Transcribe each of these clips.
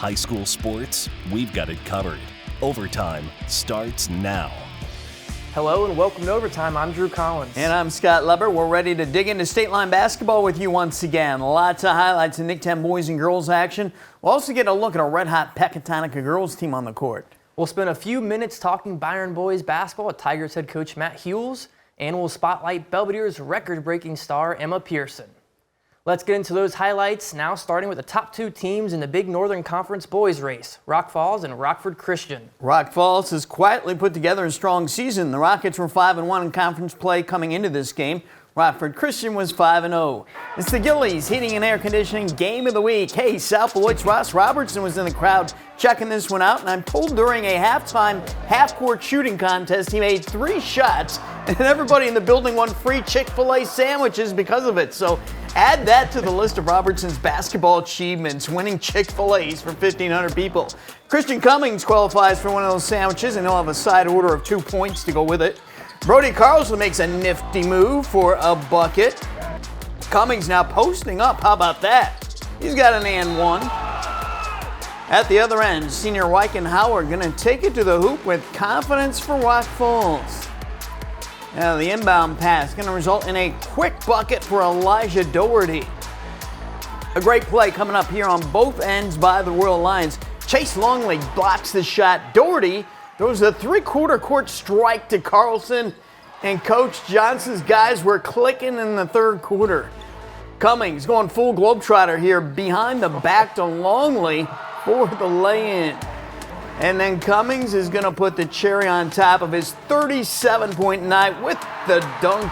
high school sports, we've got it covered. Overtime starts now. Hello and welcome to Overtime. I'm Drew Collins. And I'm Scott Leber. We're ready to dig into state line basketball with you once again. Lots of highlights in Nick 10 boys and girls action. We'll also get a look at a red-hot Pecatonica girls team on the court. We'll spend a few minutes talking Byron boys basketball with Tigers head coach Matt Hewells, and we'll spotlight Belvedere's record-breaking star Emma Pearson. Let's get into those highlights now, starting with the top two teams in the Big Northern Conference boys race, Rock Falls and Rockford Christian. Rock Falls has quietly put together a strong season. The Rockets were 5-1 in conference play coming into this game. Rockford Christian was 5-0. It's the Gillies Heating and Air Conditioning Game of the Week. Hey, South Beloit's Ross Robertson was in the crowd checking this one out, and I'm told during a halftime half-court shooting contest he made 3 shots, and everybody in the building won free Chick-fil-A sandwiches because of it. So add that to the list of Robertson's basketball achievements, winning Chick-fil-A's for 1,500 people. Christian Cummings qualifies for one of those sandwiches, and he'll have a side order of 2 points to go with it. Brody Carlson makes a nifty move for a bucket. Cummings now posting up. How about that? He's got an and one. At the other end, senior Wyken Howard going to take it to the hoop with confidence for Rock Falls. Now the inbound pass going to result in a quick bucket for Elijah Doherty. A great play coming up here on both ends by the Royal Lions. Chase Longley blocks the shot. Doherty throws a three-quarter court strike to Carlson, and Coach Johnson's guys were clicking in the third quarter. Cummings going full globetrotter here behind the back to Longley for the lay-in. And then Cummings is going to put the cherry on top of his 37-point night with the dunk.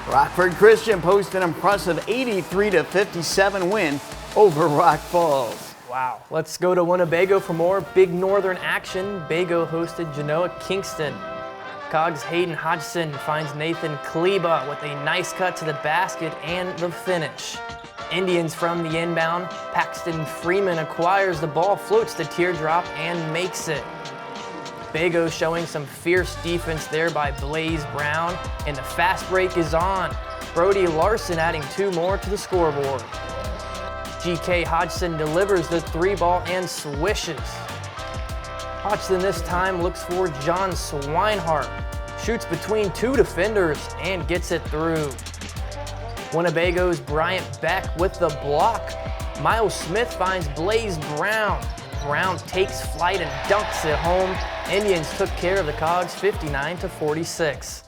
Rockford Christian posted an impressive 83-57 win over Rock Falls. Wow. Let's go to Winnebago for more Big Northern action. Bago hosted Genoa Kingston. Cogs Hayden Hodgson finds Nathan Kleba with a nice cut to the basket and the finish. Indians from the inbound. Paxton Freeman acquires the ball, floats the teardrop, and makes it. Bago showing some fierce defense there by Blaze Brown, and the fast break is on. Brody Larson adding 2 more to the scoreboard. G.K. Hodgson delivers the 3-ball and swishes. Hodgson this time looks for John Swinehart. Shoots between 2 defenders and gets it through. Winnebago's Bryant Beck with the block. Miles Smith finds Blaze Brown. Brown takes flight and dunks it home. Indians took care of the Cogs 59-46.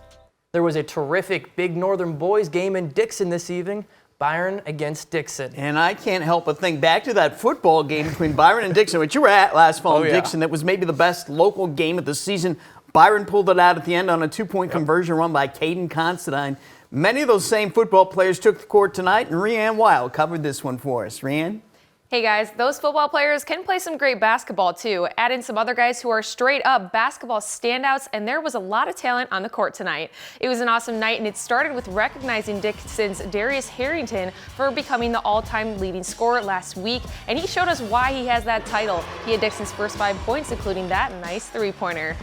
There was a terrific Big Northern boys game in Dixon this evening. Byron against Dixon. And I can't help but think back to that football game between Byron and Dixon, which you were at last fall in Dixon. That was maybe the best local game of the season. Byron pulled it out at the end on a 2-point conversion run by Caden Considine. Many of those same football players took the court tonight, and Reanne Weil covered this one for us. Reanne? Hey guys, those football players can play some great basketball too. Add in some other guys who are straight up basketball standouts, and there was a lot of talent on the court tonight. It was an awesome night, and it started with recognizing Dixon's Darius Harrington for becoming the all-time leading scorer last week, and he showed us why he has that title. He had Dixon's first 5 points, including that nice 3-pointer.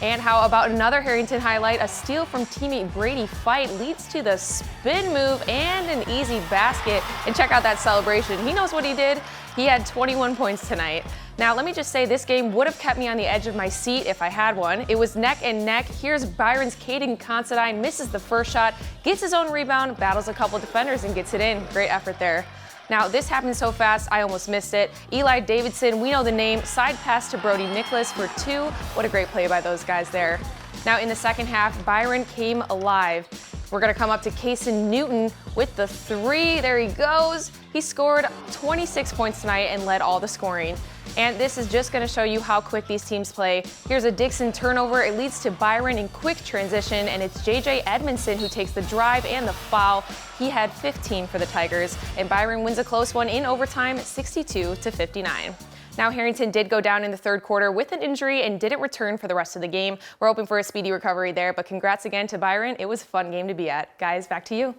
And how about another Harrington highlight? A steal from teammate Brady Fight leads to the spin move and an easy basket. And check out that celebration. He knows what he did. He had 21 points tonight. Now, let me just say this game would have kept me on the edge of my seat if I had one. It was neck and neck. Here's Byron's Caden Considine, misses the first shot, gets his own rebound, battles a couple defenders, and gets it in. Great effort there. Now, this happened so fast, I almost missed it. Eli Davidson, we know the name, side pass to Brody Nicholas for 2. What a great play by those guys there. Now, in the second half, Byron came alive. We're going to come up to Kason Newton with the 3. There he goes. He scored 26 points tonight and led all the scoring. And this is just going to show you how quick these teams play. Here's a Dixon turnover. It leads to Byron in quick transition, and it's J.J. Edmondson who takes the drive and the foul. He had 15 for the Tigers, and Byron wins a close one in overtime, 62-59. Now, Harrington did go down in the third quarter with an injury and didn't return for the rest of the game. We're hoping for a speedy recovery there, but congrats again to Byron. It was a fun game to be at. Guys, back to you.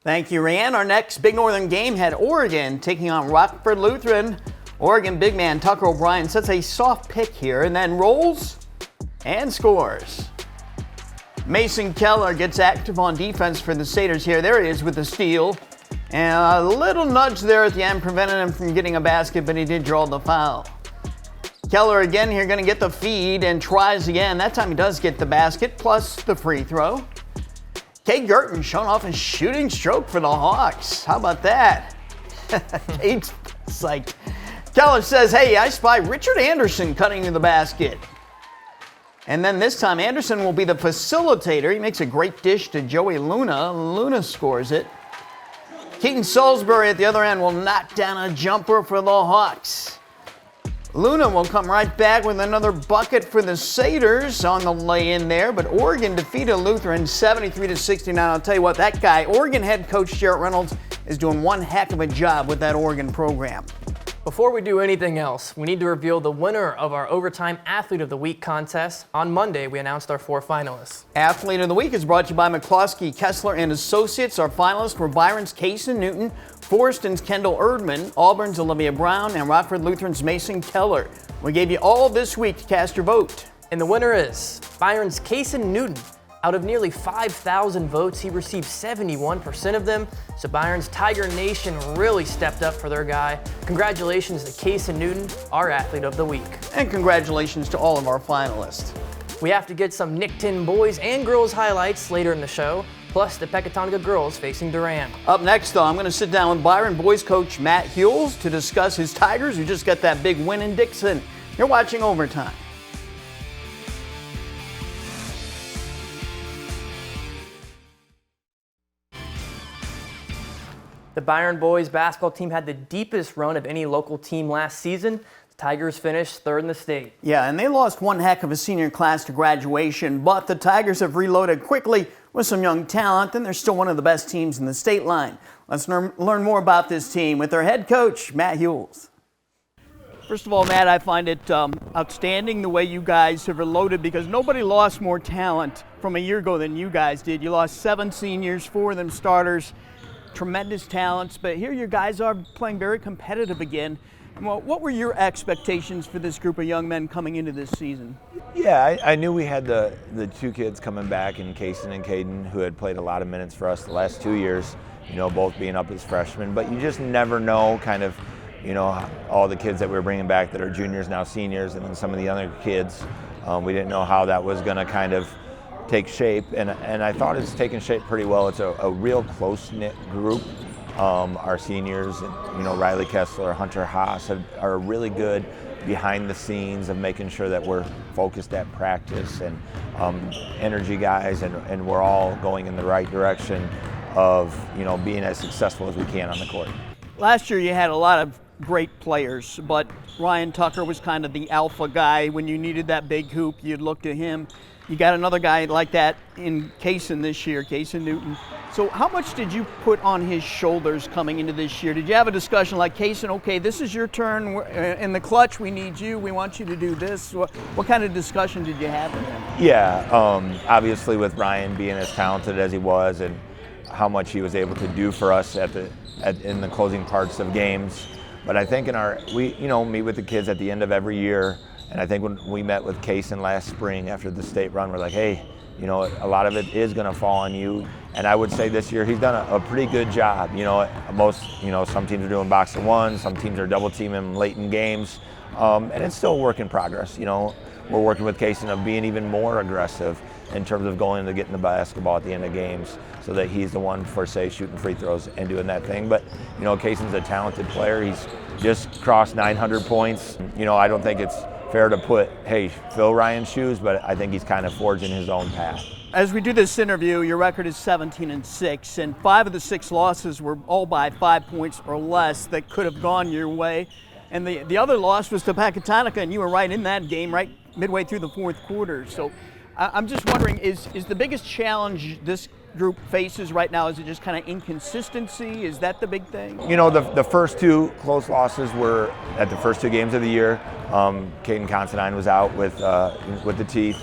Thank you, Reanne. Our next Big Northern game had Oregon taking on Rockford Lutheran. Oregon big man Tucker O'Brien sets a soft pick here and then rolls and scores. Mason Keller gets active on defense for the Satyrs here. There he is with the steal. And a little nudge there at the end prevented him from getting a basket, but he did draw the foul. Keller again here going to get the feed and tries again. That time he does get the basket plus the free throw. Kate Gerton showing off his shooting stroke for the Hawks. How about that? Kate's psyched. Keller says, hey, I spy Richard Anderson cutting to the basket. And then this time Anderson will be the facilitator. He makes a great dish to Joey Luna. Luna scores it. Keaton Salisbury at the other end will knock down a jumper for the Hawks. Luna will come right back with another bucket for the Satyrs on the lay-in there, but Oregon defeated Lutheran 73-69. I'll tell you what, that guy, Oregon head coach Jarrett Reynolds, is doing one heck of a job with that Oregon program. Before we do anything else, we need to reveal the winner of our Overtime Athlete of the Week contest. On Monday, we announced our 4 finalists. Athlete of the Week is brought to you by McCloskey, Kessler, and Associates. Our finalists were Byron's Cason Newton, Forreston's Kendall Erdman, Auburn's Olivia Brown, and Rockford Lutheran's Mason Keller. We gave you all this week to cast your vote. And the winner is Byron's Cason Newton. Out of nearly 5,000 votes, he received 71% of them. So Byron's Tiger Nation really stepped up for their guy. Congratulations to Cason Newton, our Athlete of the Week. And congratulations to all of our finalists. We have to get some Nickton boys and girls highlights later in the show, plus the Pecatonica girls facing Durham. Up next, though, I'm going to sit down with Byron boys coach Matt Hules to discuss his Tigers who just got that big win in Dixon. You're watching Overtime. The Byron boys basketball team had the deepest run of any local team last season. The Tigers finished 3rd in the state. Yeah, and they lost one heck of a senior class to graduation, but the Tigers have reloaded quickly with some young talent, and they're still one of the best teams in the state line. Let's learn more about this team with their head coach, Matt Hules. First of all, Matt, I find it outstanding the way you guys have reloaded because nobody lost more talent from a year ago than you guys did. You lost 7 seniors, 4 of them starters. Tremendous talents, but here you guys are playing very competitive again. Well, what were your expectations for this group of young men coming into this season? Yeah, I knew we had the 2 kids coming back in Cason and Caden who had played a lot of minutes for us the last 2 years, both being up as freshmen, but you just never know all the kids that we were bringing back that are juniors now seniors, and then some of the other kids, we didn't know how that was going to kind of take shape, and I thought it's taken shape pretty well. It's a real close-knit group. Our seniors, Riley Kessler, Hunter Haas are really good behind the scenes of making sure that we're focused at practice and energy guys, and we're all going in the right direction of being as successful as we can on the court. Last year you had a lot of great players, but Ryan Tucker was kind of the alpha guy. When you needed that big hoop, you'd look to him. You got another guy like that in Cason this year, Cason Newton. So how much did you put on his shoulders coming into this year? Did you have a discussion like, Cason, okay, this is your turn. In the clutch, we need you. We want you to do this. What kind of discussion did you have with him? Yeah, obviously with Ryan being as talented as he was and how much he was able to do for us in the closing parts of games. But I think we meet with the kids at the end of every year. And I think when we met with Cason last spring after the state run, we're like, hey, a lot of it is going to fall on you. And I would say this year he's done a pretty good job. Some teams are doing box and one, some teams are double teaming him late in games, and it's still a work in progress. We're working with Cason of being even more aggressive in terms of going to getting the basketball at the end of games, so that he's the one for, say, shooting free throws and doing that thing. But Cason's a talented player. He's just crossed 900 points. I don't think it's fair to put, hey, fill Ryan's shoes, but I think he's kind of forging his own path. As we do this interview, your record is 17-6, and 5 of the 6 losses were all by 5 points or less that could have gone your way. And the other loss was to Pecatonica, and you were right in that game, right midway through the 4th quarter. So I'm just wondering, is the biggest challenge this group faces right now, is it just kind of inconsistency? Is that the big thing? The first 2 close losses were at the first 2 games of the year. Caden Considine was out with the teeth.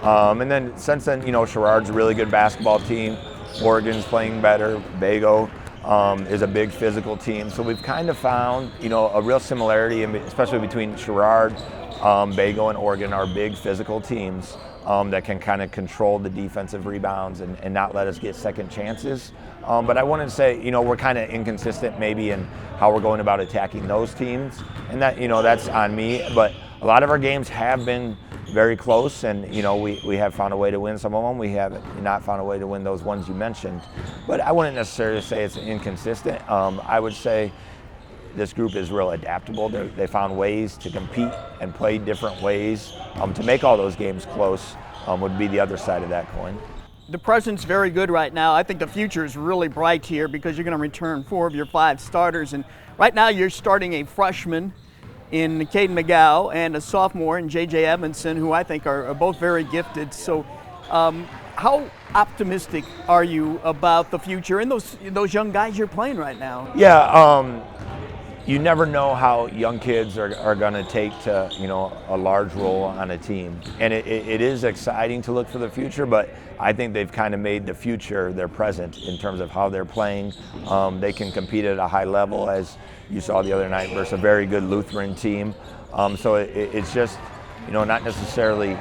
And then since then, Sherrard's a really good basketball team. Oregon's playing better. Bago is a big physical team. So we've kind of found, a real similarity, especially between Sherrard Bago and Oregon are big physical teams that can kind of control the defensive rebounds and not let us get second chances. But I wouldn't say, we're kind of inconsistent maybe in how we're going about attacking those teams. And that, that's on me. But a lot of our games have been very close, and we have found a way to win some of them. We have not found a way to win those ones you mentioned. But I wouldn't necessarily say it's inconsistent. I would say this group is real adaptable. They found ways to compete and play different ways to make all those games close. Would be the other side of that coin. The present's very good right now. I think the future is really bright here because you're going to return 4 of your 5 starters. And right now you're starting a freshman in Caden McGow and a sophomore in J.J. Evanson, who I think are both very gifted. So how optimistic are you about the future and those young guys you're playing right now? Yeah, you never know how young kids are going to take to, a large role on a team. And it is exciting to look for the future, but I think they've kind of made the future their present in terms of how they're playing. They can compete at a high level, as you saw the other night, versus a very good Lutheran team. So it's just, not necessarily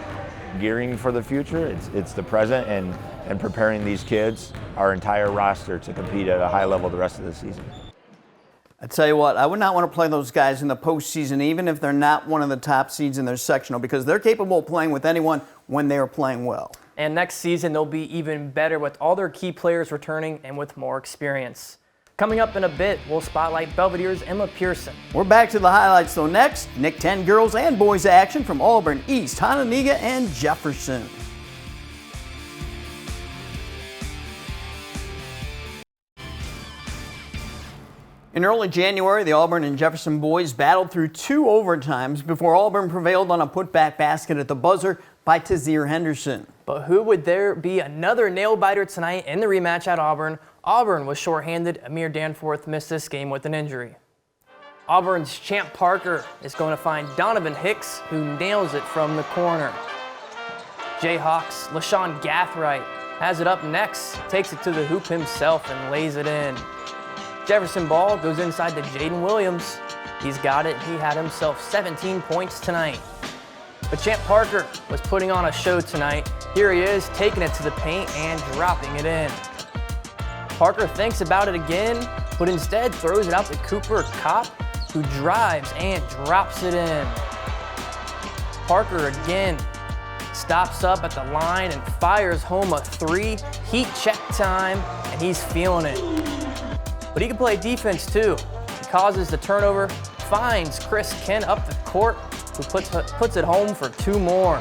gearing for the future. It's the present and preparing these kids, our entire roster, to compete at a high level the rest of the season. I tell you what, I would not want to play those guys in the postseason, even if they're not one of the top seeds in their sectional, because they're capable of playing with anyone when they are playing well. And next season, they'll be even better with all their key players returning and with more experience. Coming up in a bit, we'll spotlight Belvedere's Emma Pearson. We're back to the highlights, though. Next, Nick 10 girls and boys action from Auburn, East, Hononegah, and Jefferson. In early January, the Auburn and Jefferson boys battled through 2 overtimes before Auburn prevailed on a putback basket at the buzzer by Tazir Henderson. But who would there be another nail-biter tonight in the rematch at Auburn? Auburn was shorthanded. Amir Danforth missed this game with an injury. Auburn's Champ Parker is going to find Donovan Hicks, who nails it from the corner. Jayhawks' LaShawn Gathright has it up next, takes it to the hoop himself and lays it in. Jefferson ball goes inside to Jaden Williams. He's got it. He had himself 17 points tonight. But Champ Parker was putting on a show tonight. Here he is, taking it to the paint and dropping it in. Parker thinks about it again, but instead throws it out to Cooper Kopp, who drives and drops it in. Parker again stops up at the line and fires home a 3. Heat check time, and he's feeling it. But he can play defense too. He causes the turnover, finds Chris Ken up the court, who puts it home for 2 more.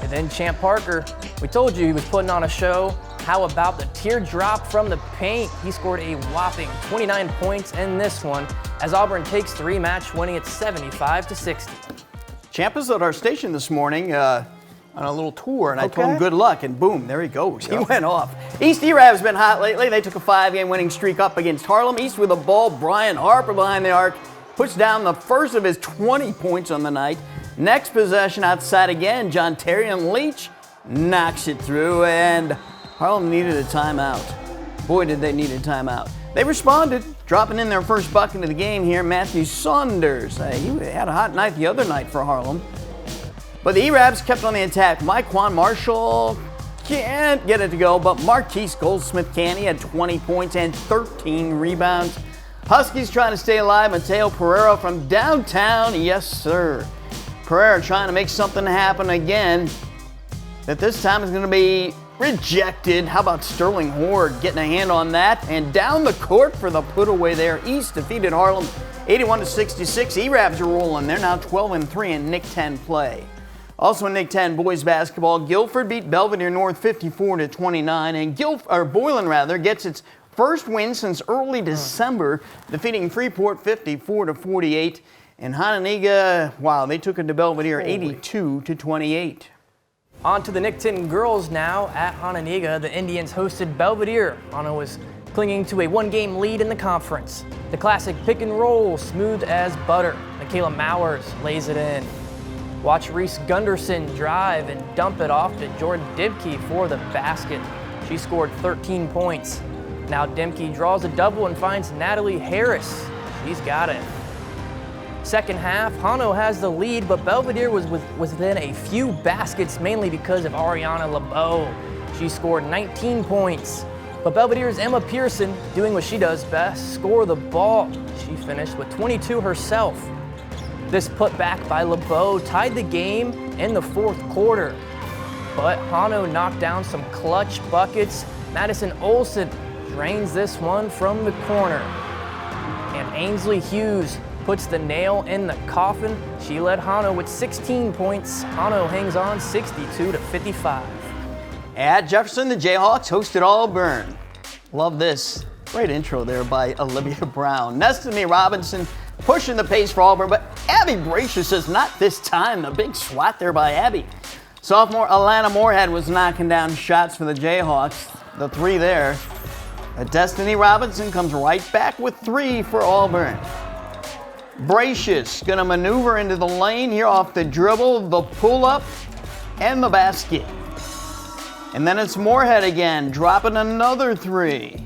And then Champ Parker, we told you he was putting on a show. How about the teardrop from the paint? He scored a whopping 29 points in this one as Auburn takes the rematch, winning it 75-60. Champ is at our station this morning on a little tour, and I told him good luck, and boom, there he goes. He went off. East E-Rab's been hot lately. They took a 5-game winning streak up against Harlem. East with the ball, Brian Harper behind the arc, puts down the first of his 20 points on the night. Next possession outside again, John Terrian Leach knocks it through, and Harlem needed a timeout. Boy, did they need a timeout. They responded, dropping in their first bucket of the game here, Matthew Saunders. He had a hot night the other night for Harlem. But the E-Rabs kept on the attack. Myquan Marshall can't get it to go, but Marquise Goldsmith-Canny had 20 points and 13 rebounds. Huskies trying to stay alive. Mateo Pereira from downtown, yes sir. Pereira trying to make something happen again. That this time is going to be rejected. How about Sterling Horde getting a hand on that? And down the court for the put away there. East defeated Harlem 81-66. E-Rabs are rolling. They're now 12-3 in Nick 10 play. Also in Nick 10 boys basketball, Guilford beat Belvedere North 54-29, and Boylan gets its first win since early December, defeating Freeport 54-48. And Hononegah, wow, they took it to Belvedere 82-28. On to the Nick 10 girls now at Hononegah. The Indians hosted Belvedere. Hana was clinging to a 1-game lead in the conference. The classic pick and roll, smooth as butter. Michaela Mowers lays it in. Watch Reese Gunderson drive and dump it off to Jordan Dibke for the basket. She scored 13 points. Now Dibke draws a double and finds Natalie Harris. She's got it. Second half, Hano has the lead, but Belvedere was within a few baskets, mainly because of Ariana Lebeau. She scored 19 points. But Belvedere's Emma Pearson, doing what she does best, score the ball. She finished with 22 herself. This putback by Lebeau tied the game in the fourth quarter. But Hano knocked down some clutch buckets. Madison Olsen drains this one from the corner. And Ainsley Hughes puts the nail in the coffin. She led Hano with 16 points. Hano hangs on 62-55. At Jefferson, the Jayhawks hosted Auburn. Love this. Great intro there by Olivia Brown. Destiny Robinson pushing the pace for Auburn, but Abby Brasher says not this time. The big swat there by Abby. Sophomore Alana Moorhead was knocking down shots for the Jayhawks. The three there. Destiny Robinson comes right back with 3 for Auburn. Bracious going to maneuver into the lane here off the dribble, the pull-up, and the basket. And then it's Moorhead again, dropping another 3.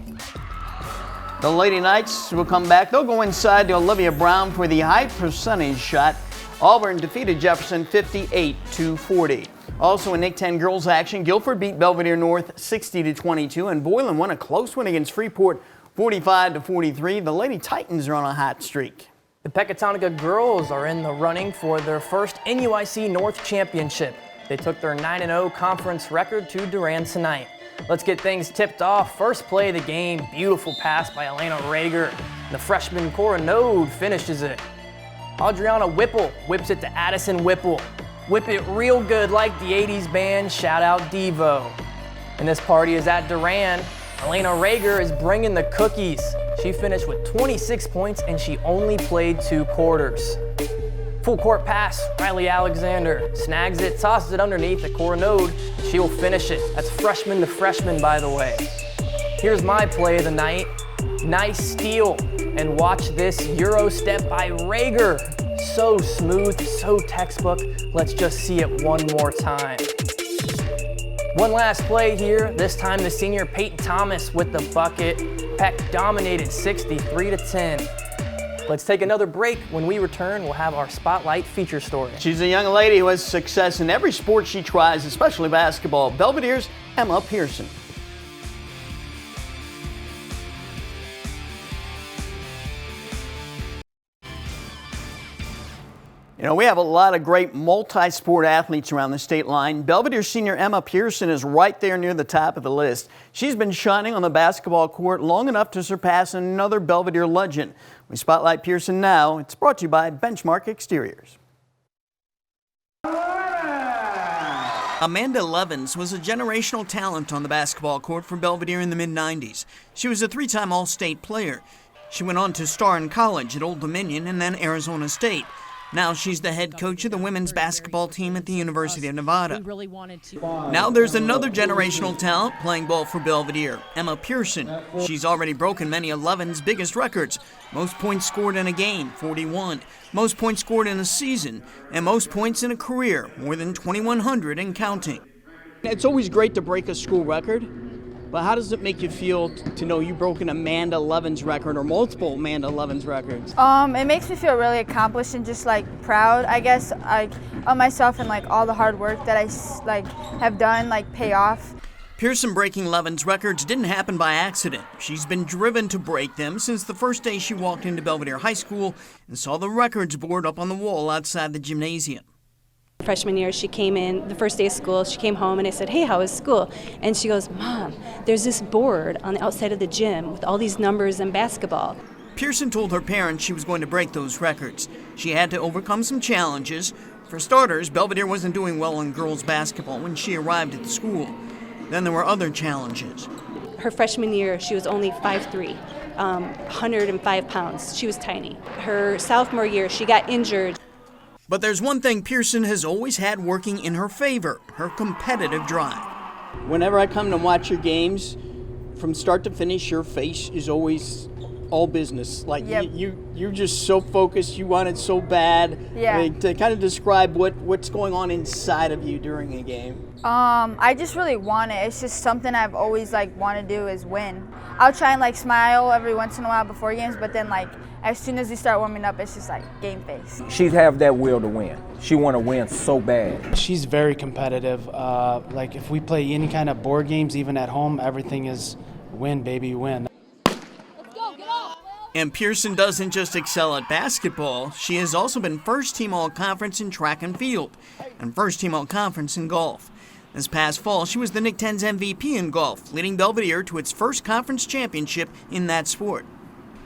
The Lady Knights will come back. They'll go inside to Olivia Brown for the high percentage shot. Auburn defeated Jefferson 58-40. Also in Nick 10 girls action, Guilford beat Belvedere North 60-22, and Boylan won a close one against Freeport 45-43. The Lady Titans are on a hot streak. The Pecatonica girls are in the running for their first NUIC North Championship. They took their 9-0 conference record to Durand tonight. Let's get things tipped off. First play of the game, beautiful pass by Elena Rager. The freshman Cora Node finishes it. Adriana Whipple whips it to Addison Whipple. Whip it real good like the 80s band, shout out Devo. And this party is at Durand. Elena Rager is bringing the cookies. She finished with 26 points and she only played 2 quarters. Full court pass, Riley Alexander snags it, tosses it underneath the Cora Node. She'll finish it. That's freshman to freshman, by the way. Here's my play of the night. Nice steal. And watch this Euro step by Rager. So smooth, so textbook. Let's just see it one more time. One last play here. This time the senior Peyton Thomas with the bucket. Peck dominated 63-10. Let's take another break. When we return, we'll have our Spotlight feature story. She's a young lady who has success in every sport she tries, especially basketball. Belvedere's Emma Pearson. You know, we have a lot of great multi-sport athletes around the state line. Belvedere senior Emma Pearson is right there near the top of the list. She's been shining on the basketball court long enough to surpass another Belvedere legend. We spotlight Pearson now. It's brought to you by Benchmark Exteriors. Amanda Levins was a generational talent on the basketball court for Belvedere in the mid-90s. She was a 3-time All-State player. She went on to star in college at Old Dominion and then Arizona State. Now she's the head coach of the women's basketball team at the University of Nevada. Now there's another generational talent playing ball for Belvedere, Emma Pearson. She's already broken many of Levin's biggest records. Most points scored in a game, 41. Most points scored in a season. And most points in a career, more than 2,100 and counting. It's always great to break a school record. But how does it make you feel to know you broke an Amanda Levins record or multiple Amanda Levins records? It makes me feel really accomplished and just proud, I guess, of myself and all the hard work that I have done pay off. Pearson breaking Levins records didn't happen by accident. She's been driven to break them since the first day she walked into Belvedere High School and saw the records board up on the wall outside the gymnasium. Freshman year, she came in, the first day of school, she came home and I said, "Hey, how was school?" And she goes, "Mom, there's this board on the outside of the gym with all these numbers and basketball." Pearson told her parents she was going to break those records. She had to overcome some challenges. For starters, Belvedere wasn't doing well in girls basketball when she arrived at the school. Then there were other challenges. Her freshman year, she was only 5'3", 105 pounds. She was tiny. Her sophomore year, she got injured. But there's one thing Pearson has always had working in her favor, her competitive drive. Whenever I come to watch your games, from start to finish, your face is always all business. Yep. You're just so focused, you want it so bad. Yeah. To kind of describe what's going on inside of you during a game. I just really want it. It's just something I've always want to do is win. I'll try and smile every once in a while before games, but then as soon as you start warming up, it's just like game face. She have that will to win. She want to win so bad. She's very competitive. Like if we play any kind of board games, even at home, everything is win, baby, win. And Pearson doesn't just excel at basketball. She has also been first-team all-conference in track and field and first-team all-conference in golf. This past fall, she was the Nick 10's MVP in golf, leading Belvedere to its first conference championship in that sport.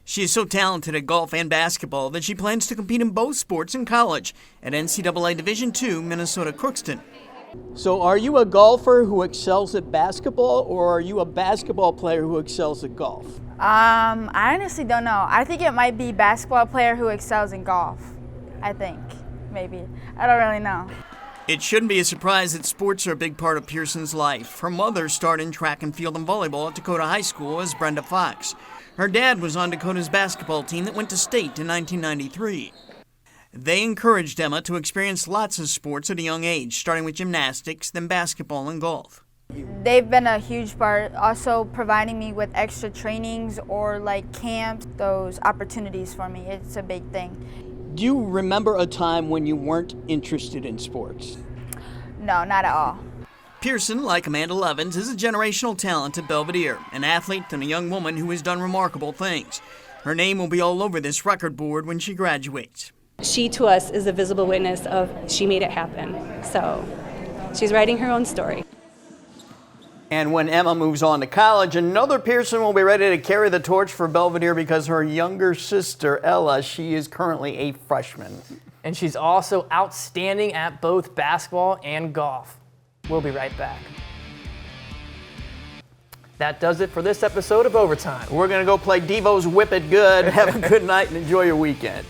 She is so talented at golf and basketball that she plans to compete in both sports in college at NCAA Division II Minnesota Crookston. So are you a golfer who excels at basketball, or are you a basketball player who excels at golf? I honestly don't know. I think it might be basketball player who excels in golf. I think, maybe. I don't really know. It shouldn't be a surprise that sports are a big part of Pearson's life. Her mother starred in track and field and volleyball at Dakota High School as Brenda Fox. Her dad was on Dakota's basketball team that went to state in 1993. They encouraged Emma to experience lots of sports at a young age, starting with gymnastics, then basketball and golf. They've been a huge part, also providing me with extra trainings or like camps, those opportunities for me. It's a big thing. Do you remember a time when you weren't interested in sports? No, not at all. Pearson, like Amanda Levins, is a generational talent at Belvedere, an athlete and a young woman who has done remarkable things. Her name will be all over this record board when she graduates. She, to us, is a visible witness of she made it happen. So she's writing her own story. And when Emma moves on to college, another Pearson will be ready to carry the torch for Belvedere because her younger sister, Ella, she is currently a freshman. And she's also outstanding at both basketball and golf. We'll be right back. That does it for this episode of Overtime. We're going to go play Devo's Whip It Good. Have a good night and enjoy your weekend.